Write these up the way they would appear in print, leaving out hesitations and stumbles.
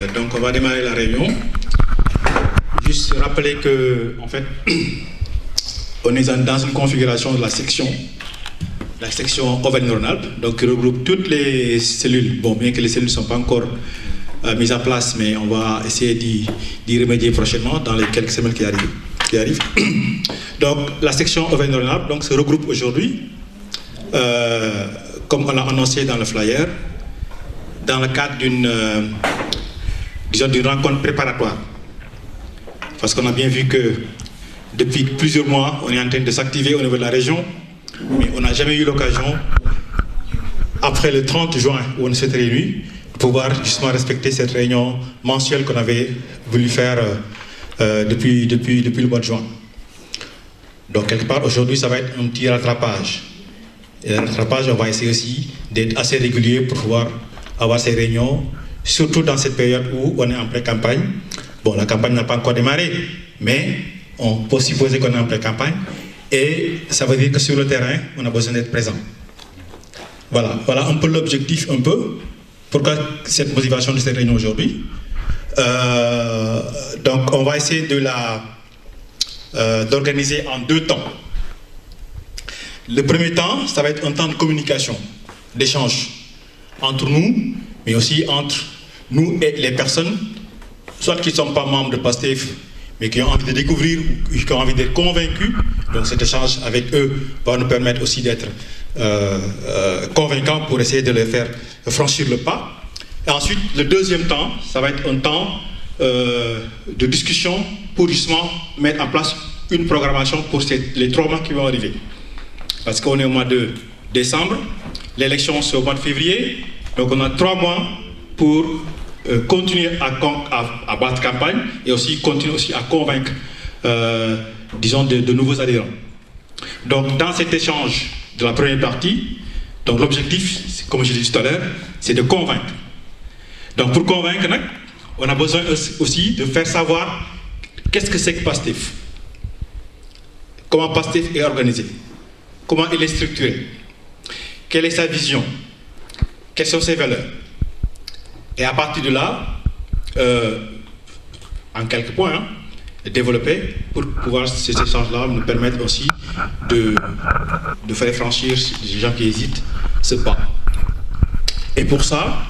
Donc on va démarrer la réunion. Juste rappeler que, en fait, on est dans une configuration de la section Auvergne-Rhône-Alpes, donc qui regroupe toutes les cellules. Bon, bien que les cellules ne sont pas encore mises en place, mais on va essayer d'y remédier prochainement dans les quelques semaines qui arrivent. Donc la section Auvergne-Rhône-Alpes donc, se regroupe aujourd'hui, comme on l'a annoncé dans le flyer, dans le cadre d'une rencontre préparatoire. Parce qu'on a bien vu que depuis plusieurs mois, on est en train de s'activer au niveau de la région, mais on n'a jamais eu l'occasion, après le 30 juin où on s'est réunis, de pouvoir justement respecter cette réunion mensuelle qu'on avait voulu faire depuis le mois de juin. Donc quelque part, aujourd'hui, ça va être un petit rattrapage. Et le rattrapage, on va essayer aussi d'être assez régulier pour pouvoir avoir ces réunions, surtout dans cette période où on est en pré-campagne. Bon, la campagne n'a pas encore démarré, mais on peut supposer qu'on est en pré-campagne. Et ça veut dire que sur le terrain, on a besoin d'être présent. Voilà un peu l'objectif, pourquoi cette motivation de cette réunion aujourd'hui. Donc, on va essayer d'organiser en 2 temps. Le premier temps, ça va être un temps de communication, d'échange entre nous, mais aussi entre nous et les personnes, soit qui ne sont pas membres de PASTEF, mais qui ont envie de découvrir ou qui ont envie d'être convaincus. Donc cet échange avec eux va nous permettre aussi d'être convaincants pour essayer de les faire franchir le pas. Et ensuite, le deuxième temps, ça va être un temps de discussion pour justement mettre en place une programmation pour les 3 mois qui vont arriver. Parce qu'on est au mois de décembre, l'élection c'est au mois de février, donc on a 3 mois pour continuer à battre campagne et aussi continuer aussi à convaincre, disons, de nouveaux adhérents. Donc dans cet échange de la première partie, donc l'objectif, comme je l'ai dit tout à l'heure, c'est de convaincre. Donc pour convaincre, on a besoin aussi de faire savoir qu'est-ce que c'est que PASTEF, comment PASTEF est organisé, comment il est structuré, quelle est sa vision, quelles sont ses valeurs. Et à partir de là, en quelques points, développer pour pouvoir ces échanges-là nous permettre aussi de faire franchir les gens qui hésitent ce pas. Et pour ça,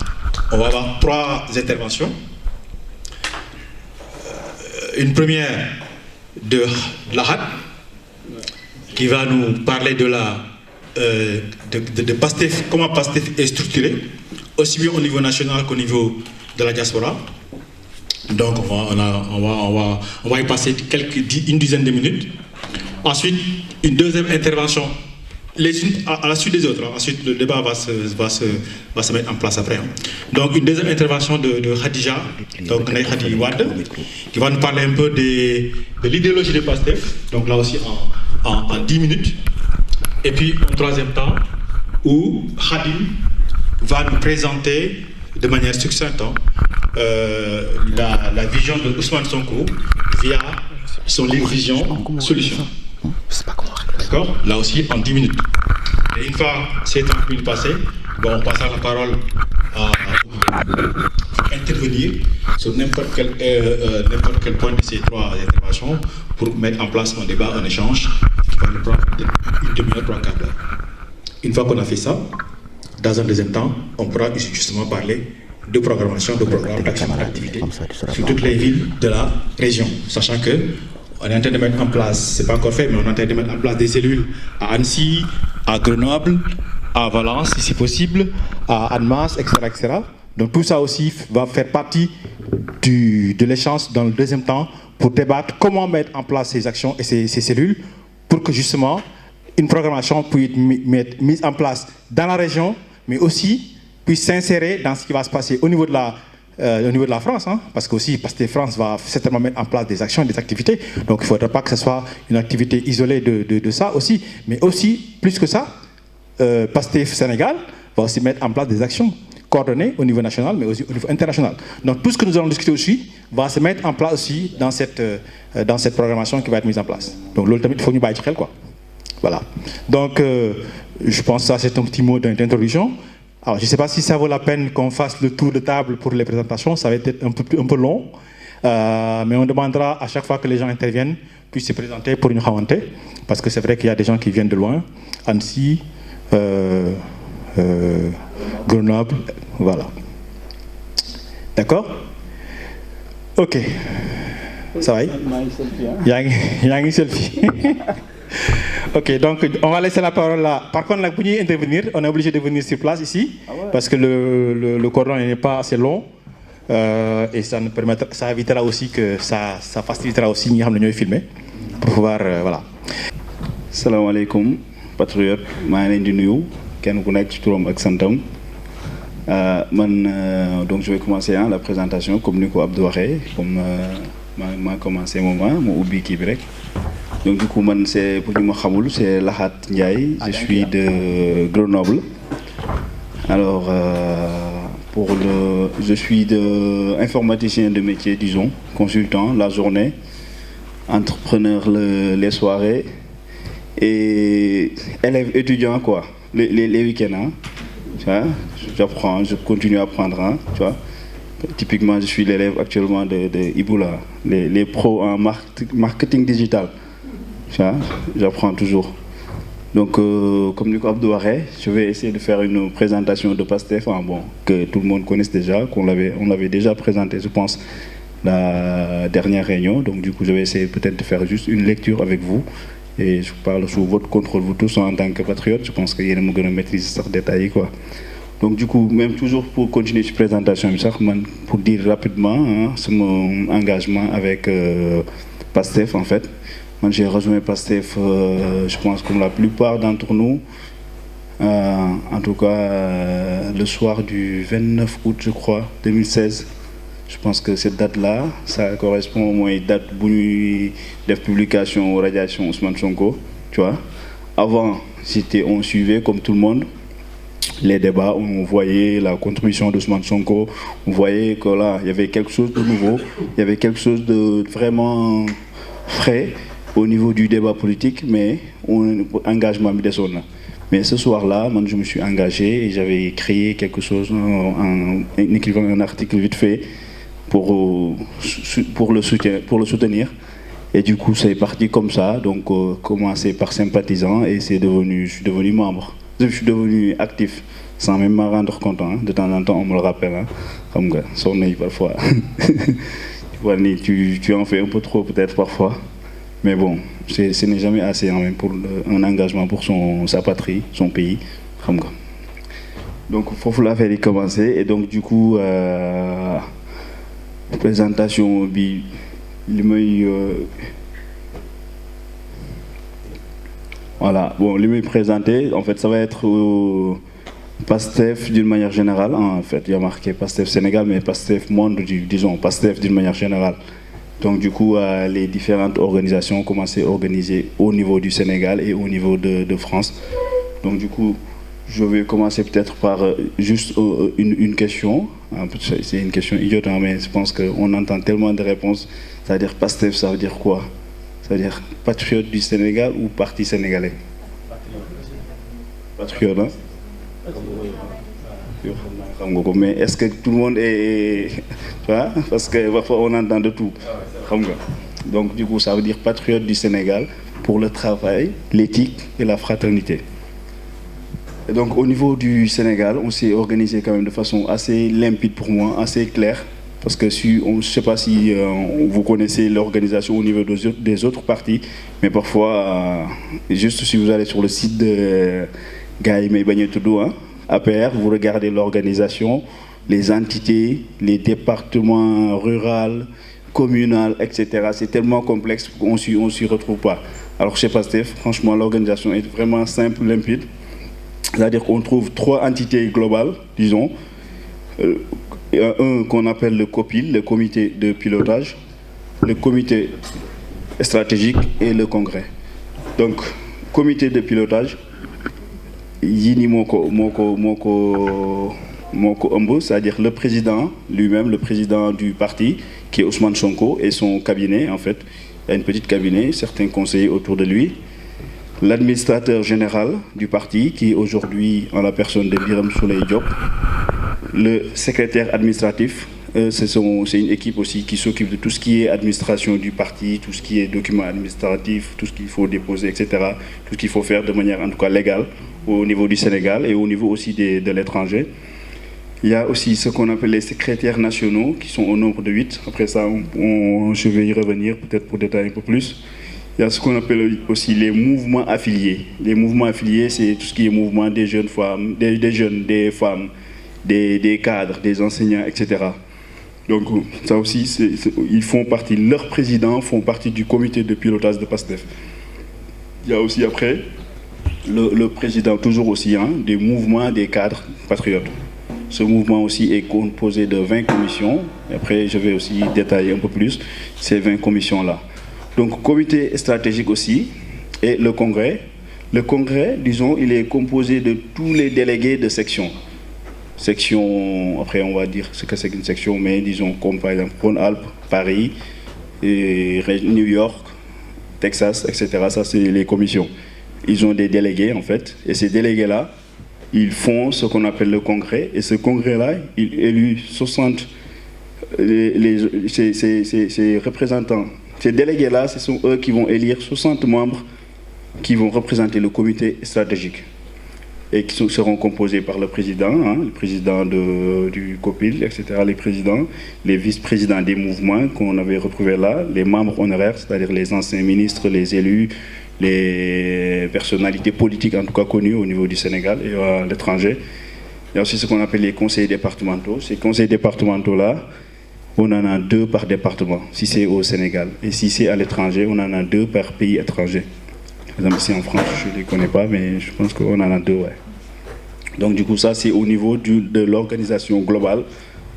on va avoir 3 interventions. Une première de Lahad, qui va nous parler de PASTEF, comment PASTEF est structuré, aussi bien au niveau national qu'au niveau de la diaspora. Donc on va y passer une dizaine de minutes. Ensuite, une deuxième intervention, les unes à la suite des autres. Ensuite, le débat va se mettre en place après. Donc une deuxième intervention de Khadija, donc Khadi Wad, qui va nous parler un peu de l'idéologie de PASTEF, donc là aussi en 10 minutes. Et puis un troisième temps où Khadim va nous présenter de manière succincte la vision de Ousmane Sonko via son livre Vision Solution. D'accord? Là aussi en 10 minutes. Et une fois ces 30 minutes passées, on passera la parole à intervenir sur n'importe quel point de ces 3 interventions pour mettre en place un débat, un échange qui va nous prendre une demi-heure, 3 quarts d'heure. Une fois qu'on a fait ça, dans un deuxième temps, on pourra justement parler de programmation, de programmes d'action d'activité sur toutes les villes de la région, sachant que on est en train de mettre en place, c'est pas encore fait, mais on est en train de mettre en place des cellules à Annecy, à Grenoble, à Valence, si possible, à Annemasse, etc. Donc tout ça aussi va faire partie de l'échange dans le deuxième temps pour débattre comment mettre en place ces actions et ces cellules pour que justement une programmation puisse être mise en place dans la région, mais aussi puisse s'insérer dans ce qui va se passer au niveau de la France, parce que France va certainement mettre en place des actions et des activités, donc il ne faudra pas que ce soit une activité isolée de ça aussi, mais aussi, plus que ça, PASTEF Sénégal va aussi mettre en place des actions coordonnées au niveau national, mais aussi au niveau international. Donc tout ce que nous allons discuter aussi va se mettre en place aussi dans cette programmation qui va être mise en place. Donc l'autre tamit il faut ñu bàyyi ci xel quoi. Voilà. Donc je pense que ça c'est un petit mot d'introduction. Alors, je ne sais pas si ça vaut la peine qu'on fasse le tour de table pour les présentations, ça va être un peu long, mais on demandera à chaque fois que les gens interviennent, puissent se présenter pour une Khawante, parce que c'est vrai qu'il y a des gens qui viennent de loin, Annecy, Grenoble, voilà. D'accord? Ok. Ça va? Il y a un selfie. Ok, donc on va laisser la parole là. Par contre, là, pour y intervenir, on est obligé de venir sur place ici, parce que le cordon n'est pas assez long. Et ça évitera aussi que ça facilitera aussi nous filmer pour pouvoir voilà. Salam alaikum, patriote. Je suis nuyu kenn ku nekk ci turam ak santam. Donc je vais commencer la présentation comme Nico Abdou waxee comme m'a commencé moment mo ubbi kii bi rek. Donc du coup c'est pour ñu ma xamul c'est Lahat Ndiaye, je suis de Grenoble. Alors je suis informaticien de métier, disons, consultant la journée, entrepreneur les soirées et élève étudiant quoi, les week-ends. Hein, tu vois, j'apprends, je continue à apprendre. Hein, tu vois. Typiquement, je suis l'élève actuellement de Iboula, les pros en marketing digital. Tu vois, j'apprends toujours. Donc, comme Nico Abdou Waré, je vais essayer de faire une présentation de PASTEF, que tout le monde connaisse déjà, on l'avait déjà présenté, je pense, la dernière réunion. Donc, du coup, je vais essayer peut-être de faire juste une lecture avec vous. Et je parle sous votre contrôle, vous tous en tant que patriote. Je pense qu'il y a une maîtrise sur détaillé, quoi. Donc, du coup, même toujours pour continuer cette présentation, pour dire rapidement hein, mon engagement avec PASTEF, en fait. J'ai rejoint PASTEF, je pense, comme la plupart d'entre nous, en tout cas, le soir du 29 août, je crois, 2016. Je pense que cette date-là, ça correspond au moins à la date où de publication aux radiations Ousmane Sonko, tu vois. Avant, on suivait, comme tout le monde, les débats, on voyait la contribution d'Ousmane Sonko, on voyait que là, il y avait quelque chose de nouveau, il y avait quelque chose de vraiment frais au niveau du débat politique, mais engagement des zones. Mais ce soir-là, moi, je me suis engagé et j'avais créé quelque chose, un article vite fait pour le soutenir. Et du coup, c'est parti comme ça. Donc, commencé par sympathisant et je suis devenu membre. Je suis devenu actif sans même m'en rendre compte. Hein. De temps en temps, on me le rappelle. Hein. Comme ça, sonne parfois. Tu en fais un peu trop peut-être parfois. Mais bon, ce n'est jamais assez hein, même pour un engagement pour sa patrie, son pays. Donc, il faut la faire commencer. Et donc, du coup, présentation, voilà, bon, lui présenter, en fait, ça va être PASTEF d'une manière générale. En fait, il y a marqué PASTEF Sénégal, mais PASTEF monde, disons, PASTEF d'une manière générale. Donc du coup, les différentes organisations ont commencé à organiser au niveau du Sénégal et au niveau de France. Donc du coup, je vais commencer peut-être par juste une question. C'est une question idiote, hein, mais je pense qu'on entend tellement de réponses. C'est-à-dire PASTEF, ça veut dire quoi? C'est-à-dire patriote du Sénégal ou parti sénégalais? Patriote, hein? Mais est-ce que tout le monde est... Tu vois? Parce que parfois on entend de tout. Donc du coup, ça veut dire patriote du Sénégal pour le travail, l'éthique et la fraternité. Et donc au niveau du Sénégal, on s'est organisé quand même de façon assez limpide pour moi, assez claire. Parce que je ne sais pas si vous connaissez l'organisation au niveau des autres partis, mais parfois, juste si vous allez sur le site de Gaïmé Bagnotoudou, hein, APR, vous regardez l'organisation, les entités, les départements ruraux, communaux, etc. C'est tellement complexe qu'on ne s'y retrouve pas. Alors chez PASTEF, franchement, l'organisation est vraiment simple, limpide. C'est-à-dire qu'on trouve 3 entités globales, disons. Un qu'on appelle le COPIL, le comité de pilotage, le comité stratégique et le congrès. Donc, comité de pilotage, Yini Moko, c'est-à-dire le président lui-même, le président du parti, qui est Ousmane Sonko, et son cabinet, en fait. Il y a une petite cabinet, certains conseillers autour de lui. l'administrateur général du parti, qui est aujourd'hui en la personne de Birame Souleye Diop, le secrétaire administratif, c'est une équipe aussi qui s'occupe de tout ce qui est administration du parti, tout ce qui est documents administratifs, tout ce qu'il faut déposer, etc. Tout ce qu'il faut faire de manière en tout cas légale au niveau du Sénégal et au niveau aussi de l'étranger. Il y a aussi ce qu'on appelle les secrétaires nationaux qui sont au nombre de 8. Après ça, je vais y revenir peut-être pour détailler un peu plus. Il y a ce qu'on appelle aussi les mouvements affiliés. Les mouvements affiliés, c'est tout ce qui est mouvement des jeunes femmes, des jeunes, des femmes, des cadres, des enseignants, etc. Donc ça aussi, ils font partie, leurs présidents font partie du comité de pilotage de PASTEF. Il y a aussi après le président, toujours aussi, des mouvements des cadres patriotes. Ce mouvement aussi est composé de 20 commissions. Après, je vais aussi détailler un peu plus ces 20 commissions-là. Donc, comité stratégique aussi, et le congrès. Le congrès, disons, il est composé de tous les délégués de section. Section, après on va dire ce que c'est qu'une section, mais disons comme par exemple Rhône-Alpes, Paris, et New York, Texas, etc. Ça, c'est les commissions. Ils ont des délégués, en fait, et ces délégués-là, ils font ce qu'on appelle le congrès, et ce congrès-là, il élit 60, ces représentants, ces délégués-là, ce sont eux qui vont élire 60 membres qui vont représenter le comité stratégique, et qui seront composés par le président, le président du COPIL, etc., les présidents, les vice-présidents des mouvements qu'on avait retrouvés là, les membres honoraires, c'est-à-dire les anciens ministres, les élus, les personnalités politiques en tout cas connues au niveau du Sénégal et à l'étranger. Il y a aussi ce qu'on appelle les conseils départementaux. Ces conseils départementaux-là, on en a 2 par département, si c'est au Sénégal. Et si c'est à l'étranger, on en a 2 par pays étranger. Par exemple, ici en France, je ne les connais pas, mais je pense qu'on en a 2, ouais. Donc du coup, ça, c'est au niveau de l'organisation globale,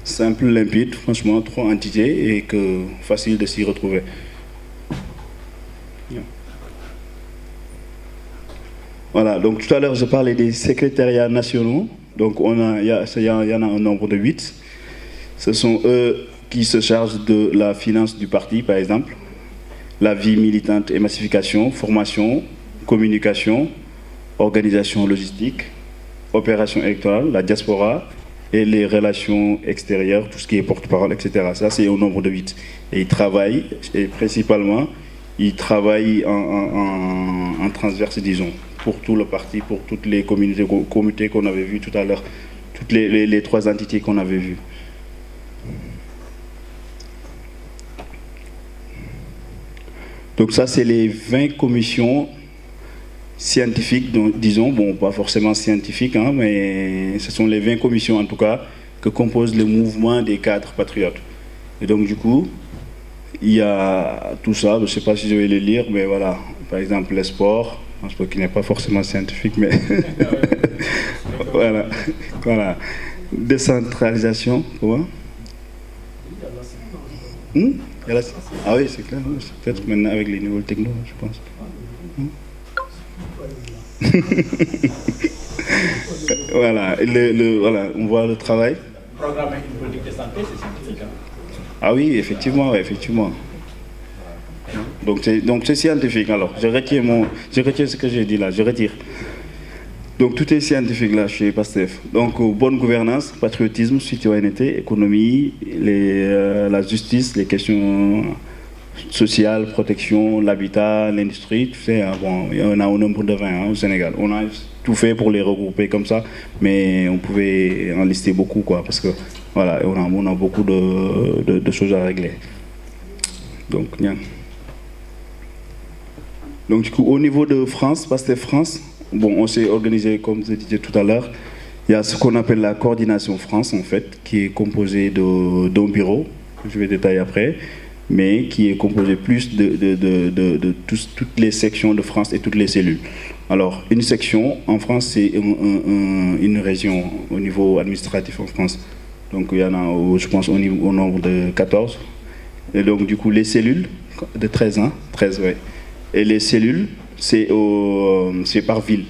simple, limpide, franchement, 3 entités et facile de s'y retrouver. Voilà, donc tout à l'heure, je parlais des secrétariats nationaux. Donc il y en a un nombre de 8. Ce sont eux qui se chargent de la finance du parti, par exemple, la vie militante et massification, formation, communication, organisation logistique, opération électorale, la diaspora et les relations extérieures, tout ce qui est porte-parole, etc. Ça, c'est au nombre de 8. Et ils travaillent, et principalement, ils travaillent en transverse, disons, pour tout le parti, pour toutes les comités qu'on avait vus tout à l'heure, toutes les 3 entités qu'on avait vues. Donc ça, c'est les 20 commissions scientifiques, disons, bon, pas forcément scientifiques, mais ce sont les 20 commissions, en tout cas, que compose le mouvement des cadres patriotes. Et donc, du coup, il y a tout ça, je ne sais pas si je vais les lire, mais voilà, par exemple, les sports, un sport qui n'est pas forcément scientifique, mais voilà. Décentralisation, comment? Ah oui, c'est clair, c'est peut-être maintenant avec les nouvelles techno, je pense. Voilà, voilà, on voit le travail. Programmer une politique de santé, c'est scientifique. Ah oui, effectivement, effectivement. Donc c'est scientifique. Alors, je retire ce que j'ai dit là, je retire. Donc tout est scientifique là chez PASTEF. Donc bonne gouvernance, patriotisme, citoyenneté, économie, la justice, les questions sociales, protection, l'habitat, l'industrie, tu sais, bon, il y en a au nombre de 20 au Sénégal. On a tout fait pour les regrouper comme ça, mais on pouvait en lister beaucoup, quoi, parce que voilà, on a beaucoup de choses à régler. Donc, bien. Donc du coup, au niveau de France, PASTEF France, bon, on s'est organisé, comme je disais tout à l'heure, il y a ce qu'on appelle la coordination France, en fait, qui est composée d'un bureau, que je vais détailler après, mais qui est composé plus de toutes les sections de France et toutes les cellules. Alors, une section, en France, c'est une région au niveau administratif en France. Donc, il y en a, je pense, au nombre de 14. Et donc, du coup, les cellules, de 13, 13, ouais. Et les cellules, c'est par ville,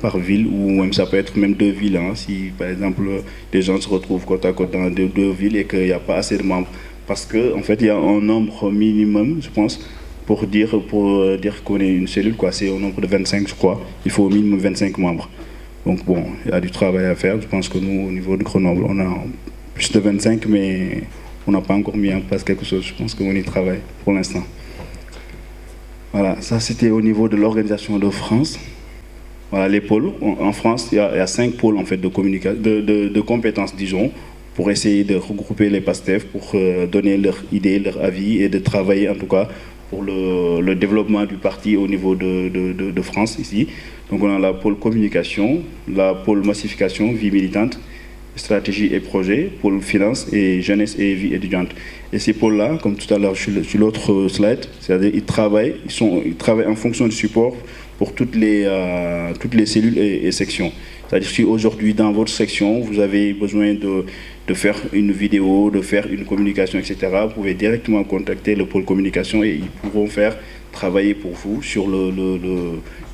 par ville, ou même ça peut être même 2 villes. Si, par exemple, des gens se retrouvent côte à côte dans 2 villes et qu'il n'y a pas assez de membres. Parce qu'en fait, il y a un nombre minimum, je pense, pour dire qu'on est une cellule, quoi. C'est au nombre de 25, je crois. Il faut au minimum 25 membres. Donc bon, il y a du travail à faire. Je pense que nous, au niveau de Grenoble, on a plus de 25, mais on n'a pas encore mis en place quelque chose. Je pense qu'on y travaille pour l'instant. Voilà, ça c'était au niveau de l'organisation de France. Voilà, les pôles. En France, il y a 5 pôles en fait, de compétences, disons, pour essayer de regrouper les PASTEF, pour donner leurs idées, leurs avis et de travailler en tout cas pour le développement du parti au niveau de France ici. Donc on a la pôle communication, la pôle massification, vie militante, stratégie et projet, pôle finance et jeunesse et vie étudiante. Et ces pôles-là, comme tout à l'heure sur l'autre slide, c'est-à-dire ils travaillent en fonction du support pour toutes les cellules et sections. C'est-à-dire si aujourd'hui dans votre section, vous avez besoin de faire une vidéo, de faire une communication, etc., vous pouvez directement contacter le pôle communication et ils pourront travailler pour vous sur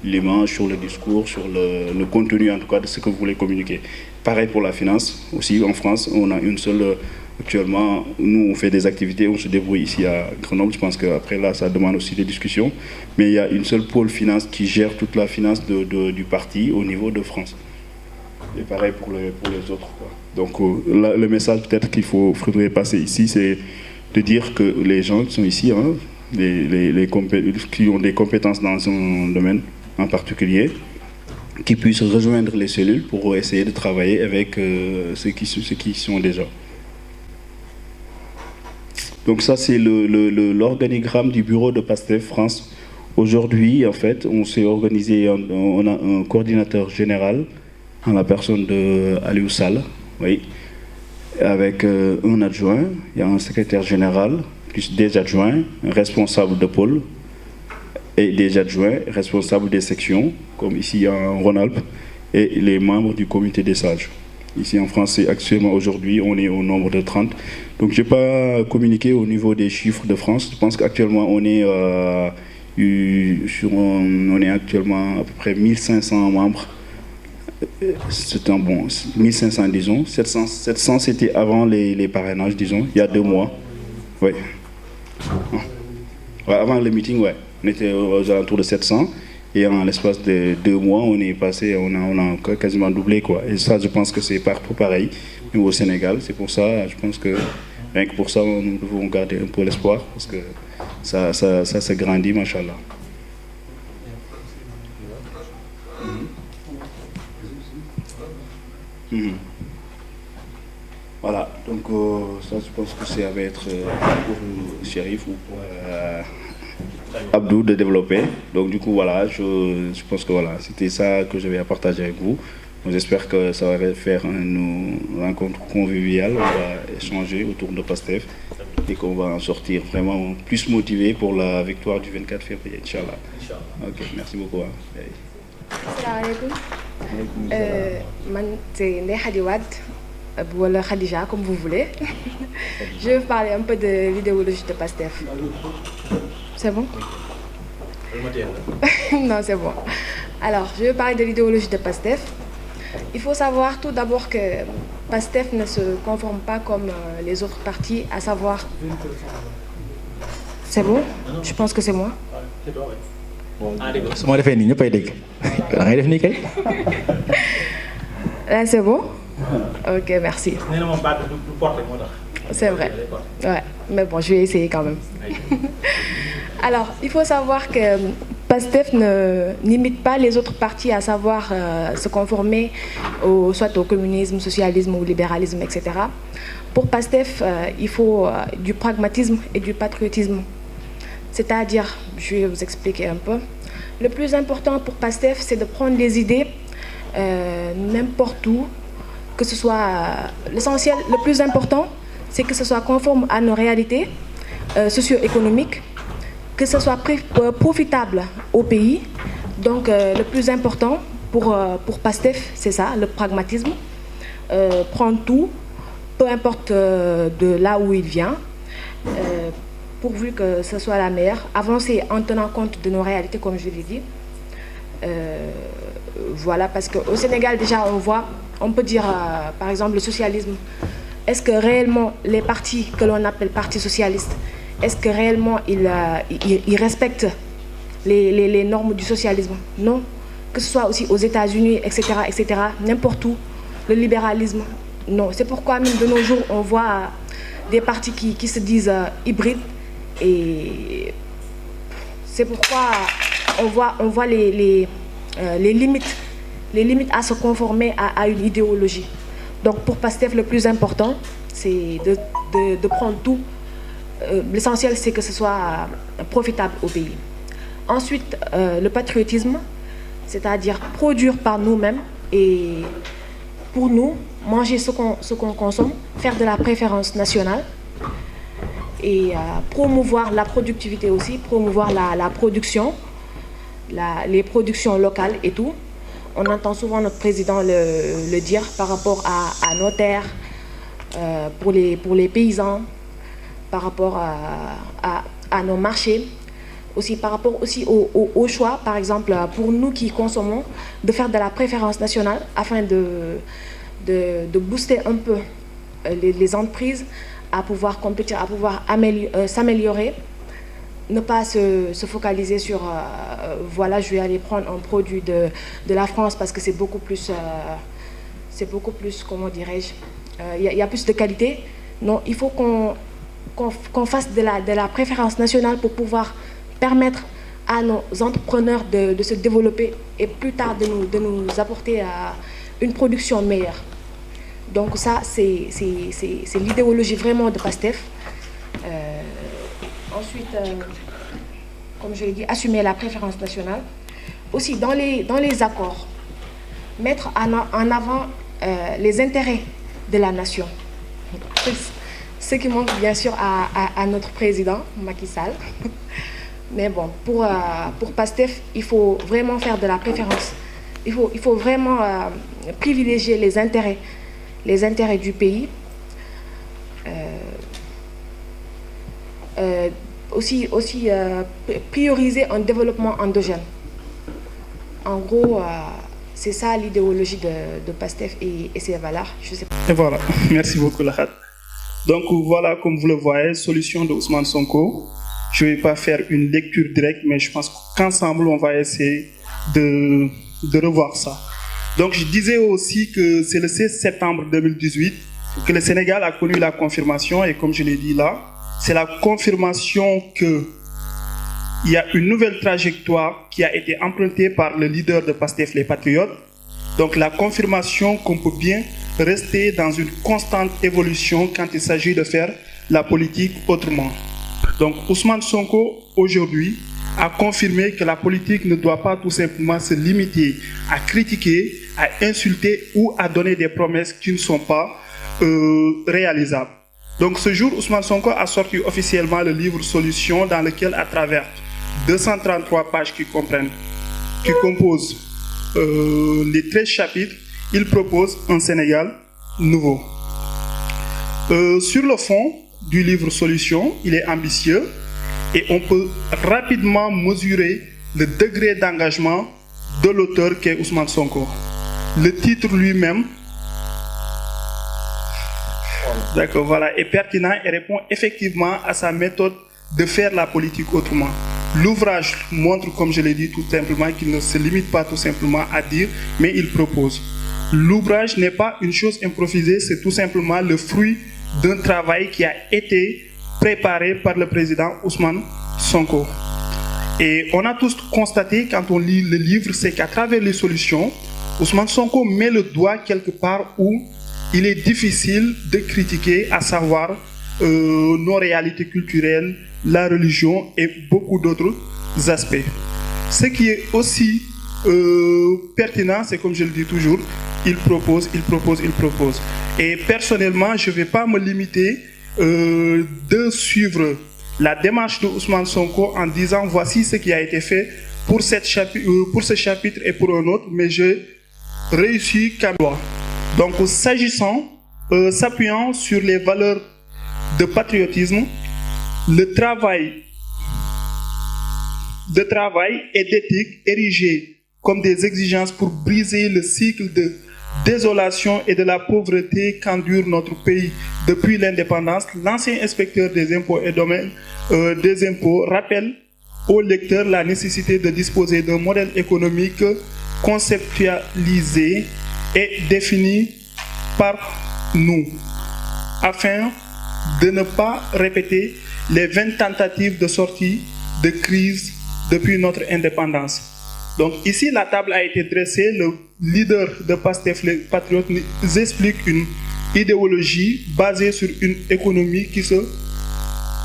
l'image, sur le discours, sur le contenu en tout cas de ce que vous voulez communiquer. Pareil pour la finance, aussi en France, on a une seule, actuellement, nous on fait des activités, on se débrouille ici à Grenoble, je pense qu'après là ça demande aussi des discussions, mais il y a une seule pôle finance qui gère toute la finance du parti au niveau de France. Et pareil pour les autres, quoi. Donc là, le message peut-être qu'il faudrait passer ici, c'est de dire que les gens qui sont ici, hein, qui ont des compétences dans un domaine en particulier, qui puissent rejoindre les cellules pour essayer de travailler avec ceux qui sont déjà. Donc ça, c'est l'organigramme du bureau de PASTEF France. Aujourd'hui, en fait, on s'est organisé, on a un coordinateur général, en la personne de Aliou Sall, oui, avec un adjoint, il y a un secrétaire général, plus des adjoints, un responsable de pôle, et des adjoints responsables des sections, comme ici en Rhône-Alpes, et les membres du comité des sages. Ici en France, actuellement aujourd'hui, on est au nombre de 30. Donc je n'ai pas communiqué au niveau des chiffres de France. Je pense qu'actuellement on est actuellement à peu près 1500 membres. C'est un bon 1500 disons. 700 c'était avant les parrainages, disons, il y a 2 mois. Oui. Ouais, avant le meeting, ouais. On était aux alentours de 700 et en l'espace de 2 mois, on est passé, on a quasiment doublé, quoi. Et ça, je pense que c'est partout pareil, même au Sénégal. C'est pour ça, je pense que rien que pour ça, nous devons garder un peu l'espoir parce que ça se grandit, machallah. Voilà, donc ça je pense que ça va être pour Chérif ou pour Abdou de développer. Donc du coup voilà, je pense que voilà, c'était ça que je vais partager avec vous. J'espère que ça va faire une rencontre conviviale, on va échanger autour de PASTEF et qu'on va en sortir vraiment plus motivé pour la victoire du 24 février, Inch'Allah. Ok, merci beaucoup. Assalamu alaikum. C'est Ndeye Khady Wade, ou Khadija, comme vous voulez. Je vais vous parler un peu de l'idéologie de PASTEF. C'est bon? Non, c'est bon. Alors, je vais parler de l'idéologie de PASTEF. Il faut savoir tout d'abord que PASTEF ne se conforme pas comme les autres partis, à savoir... C'est bon? Je pense que c'est moi. Là, c'est bon? Ok, merci. C'est vrai. Ouais, mais bon, je vais essayer quand même. Alors, il faut savoir que PASTEF n'imite pas les autres partis, à savoir se conformer soit au communisme, socialisme ou libéralisme, etc. Pour PASTEF, il faut du pragmatisme et du patriotisme. C'est-à-dire, je vais vous expliquer un peu. Le plus important pour PASTEF, c'est de prendre des idées n'importe où, que ce soit l'essentiel, le plus important, c'est que ce soit conforme à nos réalités socio-économiques, que ce soit profitable au pays. Donc le plus important pour PASTEF, c'est ça, le pragmatisme. Prendre tout, peu importe de là où il vient, pourvu que ce soit la meilleure, avancer en tenant compte de nos réalités, comme je l'ai dit. Voilà, parce qu'au Sénégal, déjà, on peut dire, par exemple, le socialisme. Est-ce que réellement les partis que l'on appelle partis socialistes, est-ce que réellement il respecte les normes du socialisme? Non. Que ce soit aussi aux États-Unis, etc., n'importe où, le libéralisme, non. C'est pourquoi même de nos jours, on voit des partis qui se disent hybrides, et c'est pourquoi on voit les limites à se conformer à une idéologie. Donc pour PASTEF, le plus important, c'est de prendre tout. L'essentiel, c'est que ce soit profitable au pays. Ensuite, le patriotisme, c'est-à-dire produire par nous-mêmes et pour nous, manger ce qu'on consomme, faire de la préférence nationale et promouvoir la productivité aussi, promouvoir la production, les productions locales et tout. On entend souvent notre président le dire par rapport à nos terres, pour les paysans, par rapport à nos marchés, aussi par rapport aussi au choix, par exemple, pour nous qui consommons, de faire de la préférence nationale afin de booster un peu les entreprises à pouvoir compétir, à pouvoir s'améliorer. Ne pas se focaliser sur voilà, je vais aller prendre un produit de la France parce que c'est beaucoup plus comment dirais-je, il y a plus de qualité. Non, il faut qu'on fasse de la préférence nationale pour pouvoir permettre à nos entrepreneurs de se développer et plus tard de nous apporter une production meilleure. Donc ça, c'est l'idéologie vraiment de PASTEF. Ensuite, comme je l'ai dit, assumer la préférence nationale. Aussi, dans les accords, mettre en avant les intérêts de la nation. Ce qui manque bien sûr à notre président, Macky Sall. Mais bon, pour PASTEF, il faut vraiment faire de la préférence. Il faut vraiment privilégier les intérêts du pays. Aussi prioriser un développement endogène. En gros, c'est ça l'idéologie de PASTEF et ses valeurs. Je sais pas. Et voilà, merci beaucoup Lahat. Donc voilà, comme vous le voyez, solution de Ousmane Sonko. Je ne vais pas faire une lecture directe, mais je pense qu'ensemble, on va essayer de revoir ça. Donc je disais aussi que c'est le 16 septembre 2018 que le Sénégal a connu la confirmation, et comme je l'ai dit là, c'est la confirmation qu'il y a une nouvelle trajectoire qui a été empruntée par le leader de PASTEF, les Patriotes. Donc la confirmation qu'on peut bien rester dans une constante évolution quand il s'agit de faire la politique autrement. Donc Ousmane Sonko, aujourd'hui, a confirmé que la politique ne doit pas tout simplement se limiter à critiquer, à insulter ou à donner des promesses qui ne sont pas réalisables. Donc ce jour, Ousmane Sonko a sorti officiellement le livre Solutions, dans lequel, à travers 233 pages qui composent les 13 chapitres, il propose un Sénégal nouveau. Sur le fond du livre Solutions, il est ambitieux et on peut rapidement mesurer le degré d'engagement de l'auteur qu'est Ousmane Sonko. Le titre lui-même, d'accord, voilà, est pertinent et répond effectivement à sa méthode de faire la politique autrement. L'ouvrage montre, comme je l'ai dit, tout simplement qu'il ne se limite pas tout simplement à dire, mais il propose. L'ouvrage n'est pas une chose improvisée, c'est tout simplement le fruit d'un travail qui a été préparé par le président Ousmane Sonko. Et on a tous constaté, quand on lit le livre, c'est qu'à travers les solutions, Ousmane Sonko met le doigt quelque part où il est difficile de critiquer, à savoir nos réalités culturelles, la religion et beaucoup d'autres aspects. Ce qui est aussi pertinent, c'est comme je le dis toujours, il propose. Et personnellement, je ne vais pas me limiter de suivre la démarche de Ousmane Sonko en disant voici ce qui a été fait pour ce chapitre et pour un autre, mais j'ai réussi qu'à loi. Donc, s'appuyant sur les valeurs de patriotisme, le travail et d'éthique érigés comme des exigences pour briser le cycle de désolation et de la pauvreté qu'endure notre pays depuis l'indépendance, l'ancien inspecteur des impôts et domaines des impôts rappelle au lecteur la nécessité de disposer d'un modèle économique conceptualisé et défini par nous, afin de ne pas répéter les 20 tentatives de sortie de crise depuis notre indépendance. Donc ici, la table a été dressée. Le leader de Pastef, les Patriotes, nous explique une idéologie basée sur une économie qui se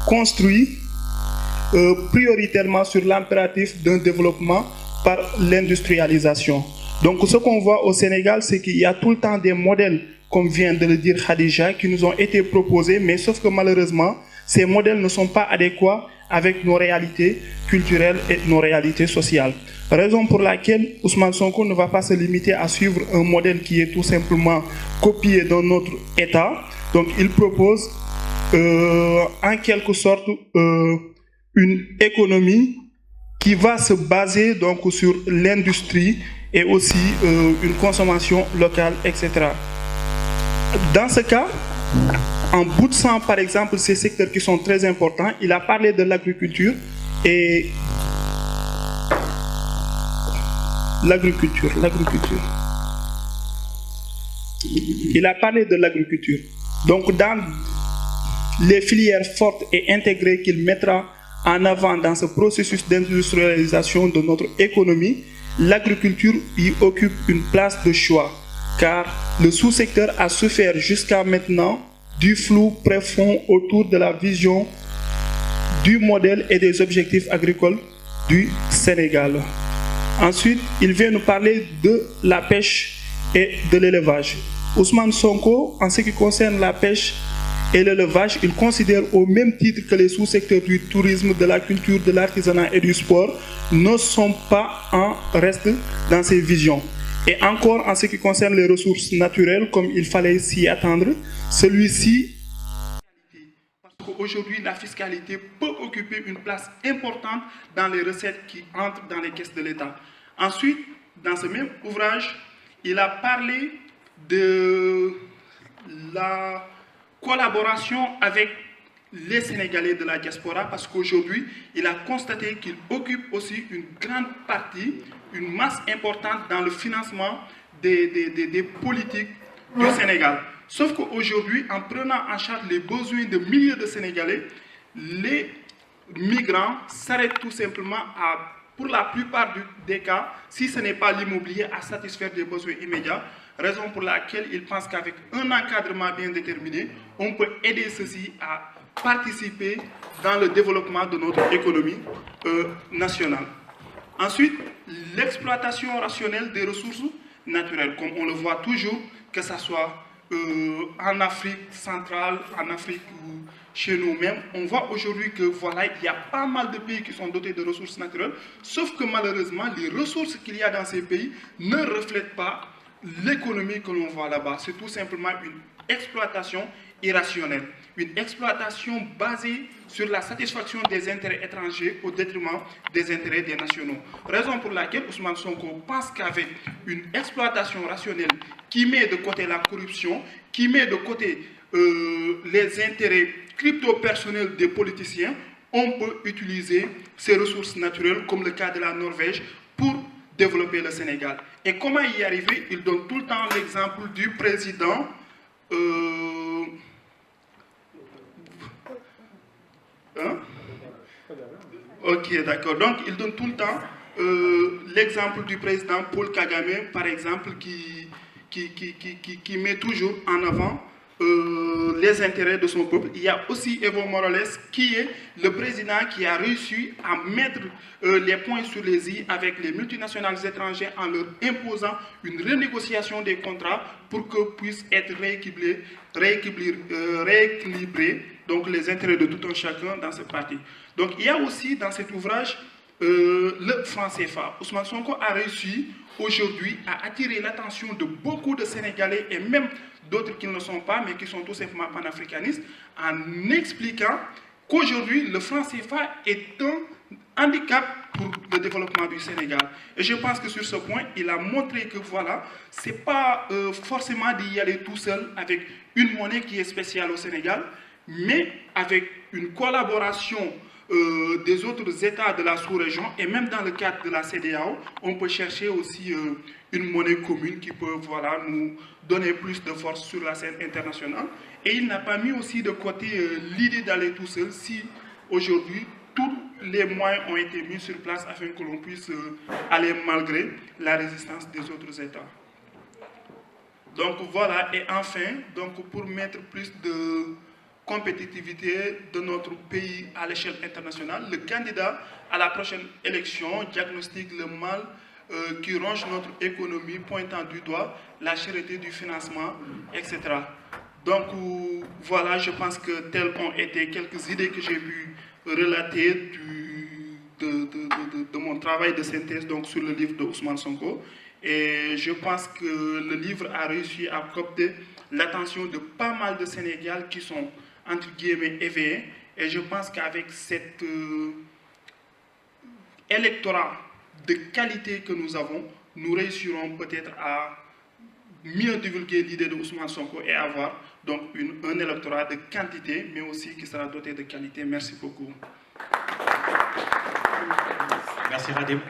construit prioritairement sur l'impératif d'un développement par l'industrialisation. Donc ce qu'on voit au Sénégal, c'est qu'il y a tout le temps des modèles, comme vient de le dire Khadija, qui nous ont été proposés, mais sauf que malheureusement, ces modèles ne sont pas adéquats avec nos réalités culturelles et nos réalités sociales. Raison pour laquelle Ousmane Sonko ne va pas se limiter à suivre un modèle qui est tout simplement copié dans notre État. Donc il propose en quelque sorte une économie qui va se baser donc sur l'industrie et aussi une consommation locale, etc. Dans ce cas, en bout de sang, par exemple, ces secteurs qui sont très importants, il a parlé de l'agriculture et l'agriculture. Il a parlé de l'agriculture. Donc, dans les filières fortes et intégrées qu'il mettra en avant dans ce processus d'industrialisation de notre économie, l'agriculture y occupe une place de choix, car le sous-secteur a souffert jusqu'à maintenant du flou profond autour de la vision du modèle et des objectifs agricoles du Sénégal. Ensuite, il vient nous parler de la pêche et de l'élevage. Ousmane Sonko, en ce qui concerne la pêche et l'élevage, il considère au même titre que les sous-secteurs du tourisme, de la culture, de l'artisanat et du sport ne sont pas en reste dans ses visions. Et encore, en ce qui concerne les ressources naturelles, comme il fallait s'y attendre, celui-ci, parce qu'aujourd'hui, la fiscalité peut occuper une place importante dans les recettes qui entrent dans les caisses de l'État. Ensuite, dans ce même ouvrage, il a parlé de la collaboration avec les Sénégalais de la diaspora, parce qu'aujourd'hui, il a constaté qu'il occupe aussi une grande partie, une masse importante dans le financement des politiques du Sénégal. Sauf qu'aujourd'hui, en prenant en charge les besoins de milliers de Sénégalais, les migrants s'arrêtent tout simplement à, pour la plupart des cas, si ce n'est pas l'immobilier, à satisfaire des besoins immédiats. Raison pour laquelle ils pensent qu'avec un encadrement bien déterminé, on peut aider ceux-ci à participer dans le développement de notre économie nationale. Ensuite, l'exploitation rationnelle des ressources naturelles, comme on le voit toujours, que ce soit en Afrique centrale, en Afrique ou chez nous-mêmes, on voit aujourd'hui que voilà, il y a pas mal de pays qui sont dotés de ressources naturelles, sauf que malheureusement, les ressources qu'il y a dans ces pays ne reflètent pas l'économie que l'on voit là-bas. C'est tout simplement une exploitation irrationnelle, une exploitation basée sur la satisfaction des intérêts étrangers au détriment des intérêts des nationaux. Raison pour laquelle Ousmane Sonko pense qu'avec une exploitation rationnelle qui met de côté la corruption, qui met de côté les intérêts crypto-personnels des politiciens, on peut utiliser ces ressources naturelles, comme le cas de la Norvège, pour développer le Sénégal. Et comment y arriver? Il donne tout le temps l'exemple du président Ok, d'accord. Donc, il donne tout le temps l'exemple du président Paul Kagame, par exemple, qui met toujours en avant les intérêts de son peuple. Il y a aussi Evo Morales, qui est le président qui a réussi à mettre les points sur les i avec les multinationales étrangères en leur imposant une renégociation des contrats pour que puissent être rééquilibrés donc les intérêts de tout un chacun dans ce parti. Donc il y a aussi dans cet ouvrage le franc CFA. Ousmane Sonko a réussi aujourd'hui à attirer l'attention de beaucoup de Sénégalais et même d'autres qui ne le sont pas, mais qui sont tout simplement panafricanistes, en expliquant qu'aujourd'hui, le franc CFA est un handicap pour le développement du Sénégal. Et je pense que sur ce point, il a montré que voilà, ce n'est pas forcément d'y aller tout seul avec une monnaie qui est spéciale au Sénégal, mais avec une collaboration des autres États de la sous-région et même dans le cadre de la CEDEAO, on peut chercher aussi une monnaie commune qui peut voilà, nous donner plus de force sur la scène internationale. Et il n'a pas mis aussi de côté l'idée d'aller tout seul si aujourd'hui tous les moyens ont été mis sur place afin que l'on puisse aller malgré la résistance des autres États. Donc voilà, et enfin, donc pour mettre plus de compétitivité de notre pays à l'échelle internationale, le candidat à la prochaine élection diagnostique le mal qui ronge notre économie, pointant du doigt la cherté du financement, etc. Donc voilà, je pense que telles ont été quelques idées que j'ai pu relater de mon travail de synthèse donc, sur le livre de Ousmane Sonko. Et je pense que le livre a réussi à capter l'attention de pas mal de Sénégalais qui sont entre guillemets éveillés. Et je pense qu'avec cet électorat de qualité que nous avons, nous réussirons peut-être à mieux divulguer l'idée de Ousmane Sonko et avoir donc un électorat de quantité, mais aussi qui sera doté de qualité. Merci beaucoup. Merci Radim.